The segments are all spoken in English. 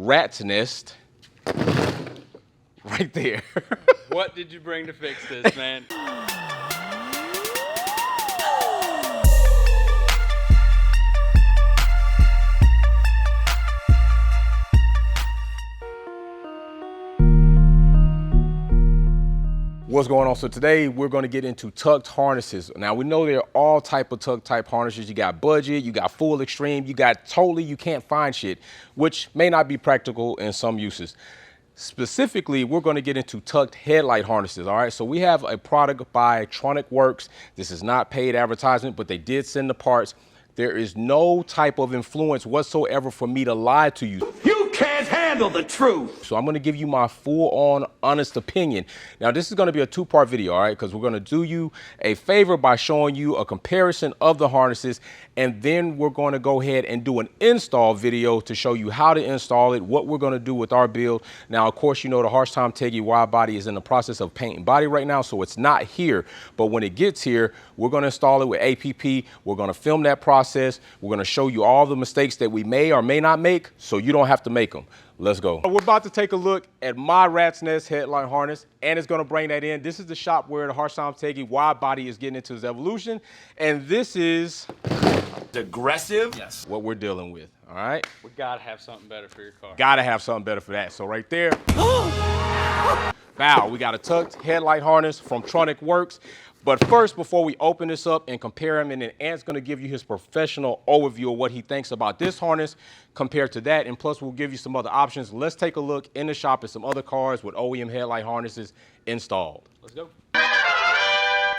rat's nest right there. What did you bring to fix this, man? What's going on? So today we're going to get into tucked harnesses. Now we know there are all type of tuck type harnesses. You got budget, you got full extreme, you got totally you can't find shit, which may not be practical in some uses. Specifically, we're going to get into tucked headlight harnesses. All right, so we have a product by TronicWorkz. This is not paid advertisement, but they did send the parts. There is no type of influence whatsoever for me to lie to you. You can't handle the truth. So I'm going to give you my full-on honest opinion. Now, this is going to be a two-part video, all right, because we're going to do you a favor by showing you a comparison of the harnesses, and then we're going to go ahead and do an install video to show you how to install it, what we're going to do with our build. Now, of course, you know the Harsh Time Teggy wide body is in the process of painting body right now, so it's not here. But when it gets here, we're going to install it with APP. We're going to film that process. We're going to show you all the mistakes that we may or may not make, so you don't have to make them. Let's go. We're about to take a look at my rat's nest headlight harness, and it's going to bring that in. This is the shop where the Harsh Time Teggy wide body is getting into its evolution, and this is Aggressive? yes, what we're dealing with. All right, We gotta have something better for your car. gotta have something better for that. So right there, wow, we got a tucked headlight harness from TronicWorkz. But first, before we open this up and compare them, and then Ant's gonna give you his professional overview of what he thinks about this harness compared to that, and plus we'll give you some other options. Let's take a look in the shop at some other cars with OEM headlight harnesses installed. Let's go.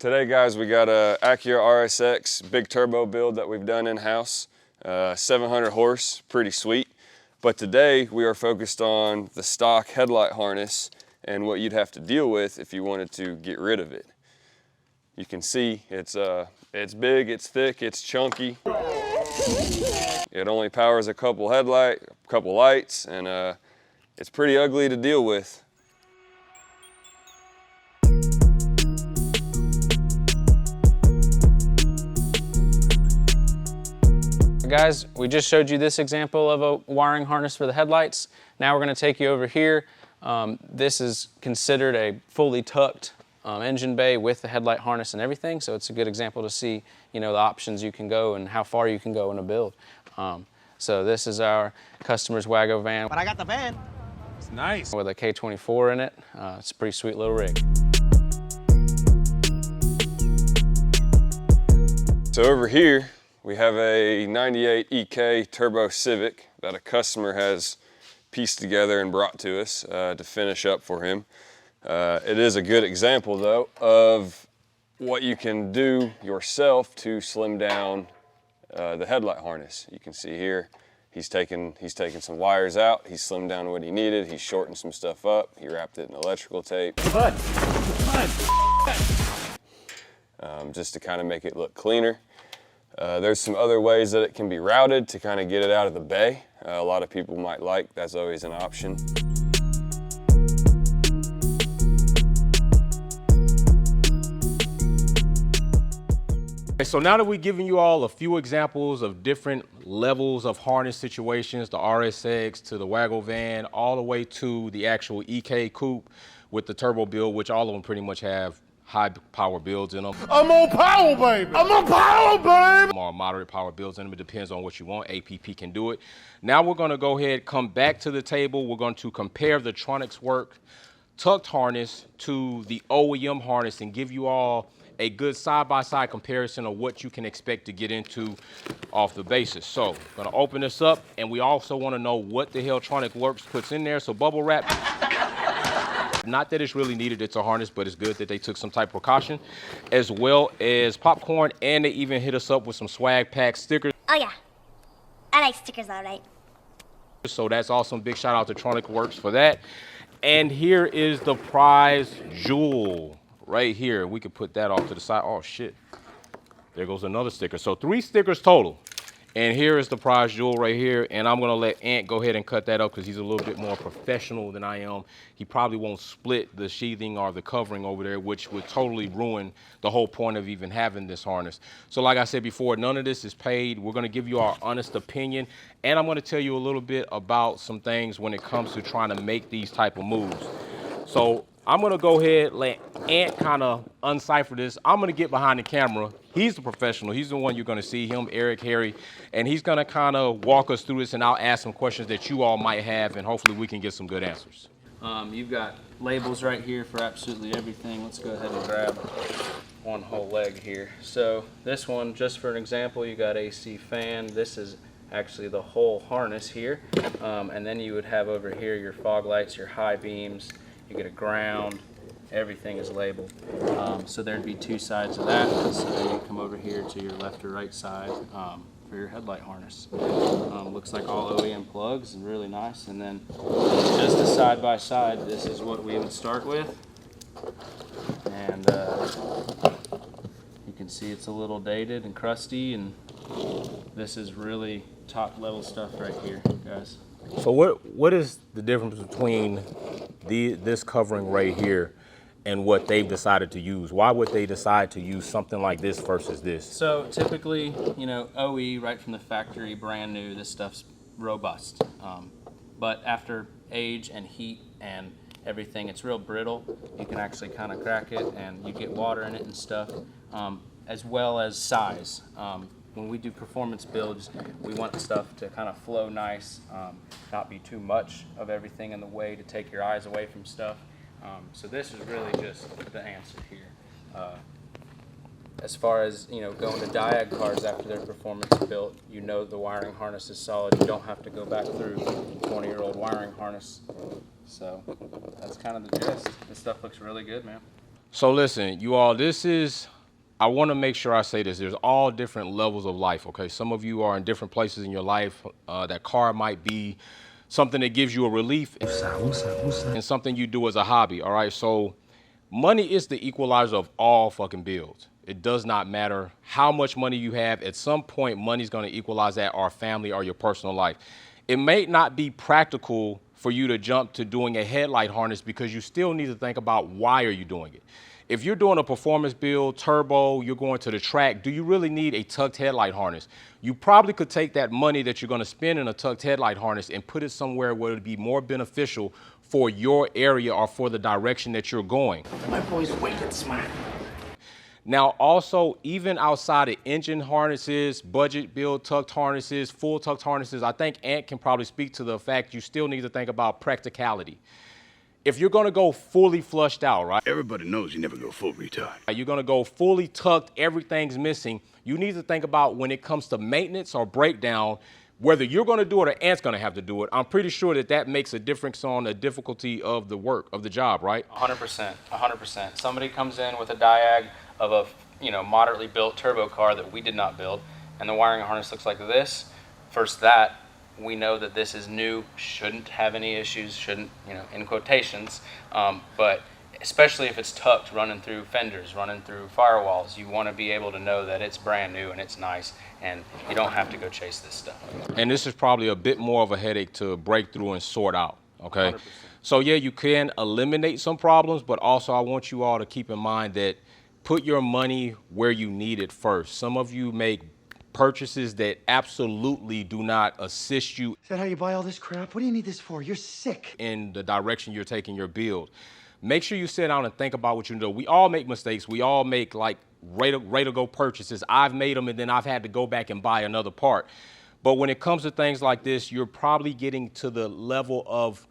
Today, guys, we got a Acura RSX big turbo build that we've done in-house. 700 horse, pretty sweet. But today we are focused on the stock headlight harness and what you'd have to deal with if you wanted to get rid of it. You can see it's big, it's thick, it's chunky. It only powers a couple lights, and it's pretty ugly to deal with. Guys, we just showed you this example of a wiring harness for the headlights. Now we're gonna take you over here. This is considered a fully tucked engine bay with the headlight harness and everything, so it's a good example to see, you know, the options you can go and how far you can go in a build. So this is our customer's Wago van. But I got the van. It's nice. With a K24 in it. It's a pretty sweet little rig. So over here, we have a 98 EK Turbo Civic that a customer has pieced together and brought to us to finish up for him. It is a good example, though, of what you can do yourself to slim down the headlight harness. You can see here, he's taken some wires out, he's slimmed down what he needed, he's shortened some stuff up, he wrapped it in electrical tape. Just to kind of make it look cleaner. There's some other ways that it can be routed to kind of get it out of the bay. A lot of people might like, that's always an option. Okay, so now that we've given you all a few examples of different levels of harness situations, the RSX to the Wago van, all the way to the actual EK coupe with the turbo build, which all of them pretty much have high power builds in them. I'm on power, baby. I'm on power, baby. Or moderate power builds in them. It depends on what you want. APP can do it. Now we're going to go ahead, come back to the table. We're going to compare the TronicWorkz tucked harness to the OEM harness and give you all a good side-by-side comparison of what you can expect to get into off the basis. So I'm going to open this up, and we also want to know what the hell TronicWorkz puts in there. So bubble wrap. Not that it's really needed, it's a harness, but it's good that they took some type of precaution, as well as popcorn, and they even hit us up with some swag pack stickers. Oh yeah, I like stickers all right. So that's awesome. Big shout out to TronicWorkz for that. And here is the prize jewel right here. We could put that off to the side. Oh shit, there goes another sticker. So 3 stickers total And here is the prize jewel right here. And I'm gonna let Ant go ahead and cut that up because he's a little bit more professional than I am. He probably won't split the sheathing or the covering over there, which would totally ruin the whole point of even having this harness. So like I said before, none of this is paid. We're gonna give you our honest opinion. And I'm gonna tell you a little bit about some things when it comes to trying to make these type of moves. So I'm gonna go ahead, let Ant kind of uncipher this. I'm gonna get behind the camera. He's the professional. He's the one you're gonna see, him, Eric, Harry, and he's gonna kind of walk us through this, and I'll ask some questions that you all might have, and hopefully we can get some good answers. You've got labels right here for absolutely everything. Let's go ahead and grab one whole leg here. So this one, just for an example, you got AC fan. This is actually the whole harness here. And then you would have over here your fog lights, your high beams. You get a ground, everything is labeled. So there'd be two sides of that. So you come over here to your left or right side for your headlight harness. Looks like all OEM plugs and really nice. And then just a side by side, this is what we would start with. And you can see it's a little dated and crusty, and this is really top level stuff right here, guys. So what is the difference between this covering right here and what they've decided to use? Why would they decide to use something like this versus this? So typically, you know, OE right from the factory, brand new, this stuff's robust. But after age and heat and everything, it's real brittle. You can actually kind of crack it and you get water in it and stuff, as well as size. When we do performance builds, we want stuff to kind of flow nice, not be too much of everything in the way to take your eyes away from stuff. So this is really just the answer here. As far as, you know, going to diag cars after their performance built, you know the wiring harness is solid. You don't have to go back through 20-year-old wiring harness. So that's kind of the gist. This stuff looks really good, man. So listen, you all, I want to make sure I say this. There's all different levels of life, okay? Some of you are in different places in your life. That car might be something that gives you a relief and something you do as a hobby, all right? So money is the equalizer of all fucking builds. It does not matter how much money you have. At some point, money's going to equalize that, or family, or your personal life. It may not be practical for you to jump to doing a headlight harness because you still need to think about why are you doing it. If you're doing a performance build, turbo, you're going to the track, do you really need a tucked headlight harness? You probably could take that money that you're going to spend in a tucked headlight harness and put it somewhere where it would be more beneficial for your area or for the direction that you're going. My boy's wicked smart. Now, also, even outside of engine harnesses, budget build tucked harnesses, full tucked harnesses, I think Ant can probably speak to the fact you still need to think about practicality. If you're gonna go fully flushed out, right? Everybody knows you never go full retard. You're gonna go fully tucked, everything's missing. You need to think about when it comes to maintenance or breakdown, whether you're gonna do it or Ant's gonna have to do it. I'm pretty sure that makes a difference on the difficulty of the work, of the job, right? 100%, 100%. Somebody comes in with a diag of a, you know, moderately built turbo car that we did not build, and the wiring harness looks like this. First that, we know that this is new, shouldn't have any issues, shouldn't, you know, in quotations, but especially if it's tucked, running through fenders, running through firewalls, you want to be able to know that it's brand new and it's nice, and you don't have to go chase this stuff. And this is probably a bit more of a headache to break through and sort out, okay? 100%. So yeah, you can eliminate some problems, but also I want you all to keep in mind that put your money where you need it first. Some of you make purchases that absolutely do not assist you Is that how you buy all this crap? What do you need this for? You're sick. in the direction you're taking your build. Make sure you sit down and think about what you do. We all make mistakes. We all make like ready-to-go purchases. I've made them and then I've had to go back and buy another part. But when it comes to things like this, you're probably getting to the level of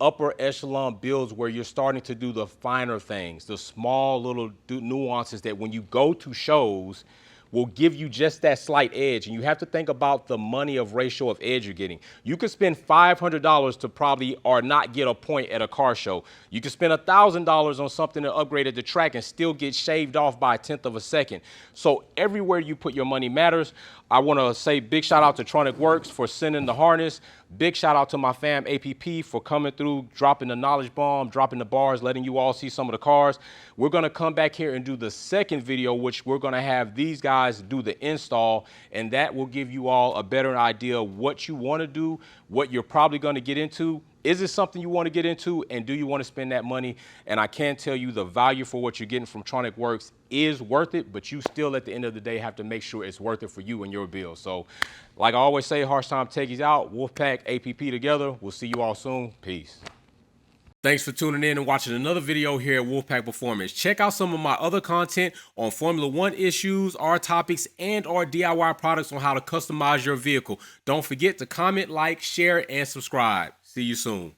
upper echelon builds where you're starting to do the finer things, the small little nuances that when you go to shows will give you just that slight edge. And you have to think about the money of ratio of edge you're getting. You could spend $500 to probably or not get a point at a car show. You could spend $1,000 on something to upgrade at the track and still get shaved off by 1/10 of a second. So everywhere you put your money matters. I want to say big shout out to TronicWorkz for sending the harness. Big shout out to my fam APP for coming through, dropping the knowledge bomb, dropping the bars, letting you all see some of the cars. We're gonna come back here and do the second video, which we're gonna have these guys do the install, and that will give you all a better idea of what you wanna do, what you're probably gonna get into. Is it something you want to get into, and do you want to spend that money? And I can tell you the value for what you're getting from TronicWorkz is worth it, but you still at the end of the day have to make sure it's worth it for you and your bill. So like I always say, Harsh Time Techies out, Wolfpack APP together. We'll see you all soon. Peace. Thanks for tuning in and watching another video here at Wolfpack Performance. Check out some of my other content on Formula One issues, our topics, and our DIY products on how to customize your vehicle. Don't forget to comment, like, share, and subscribe. See you soon.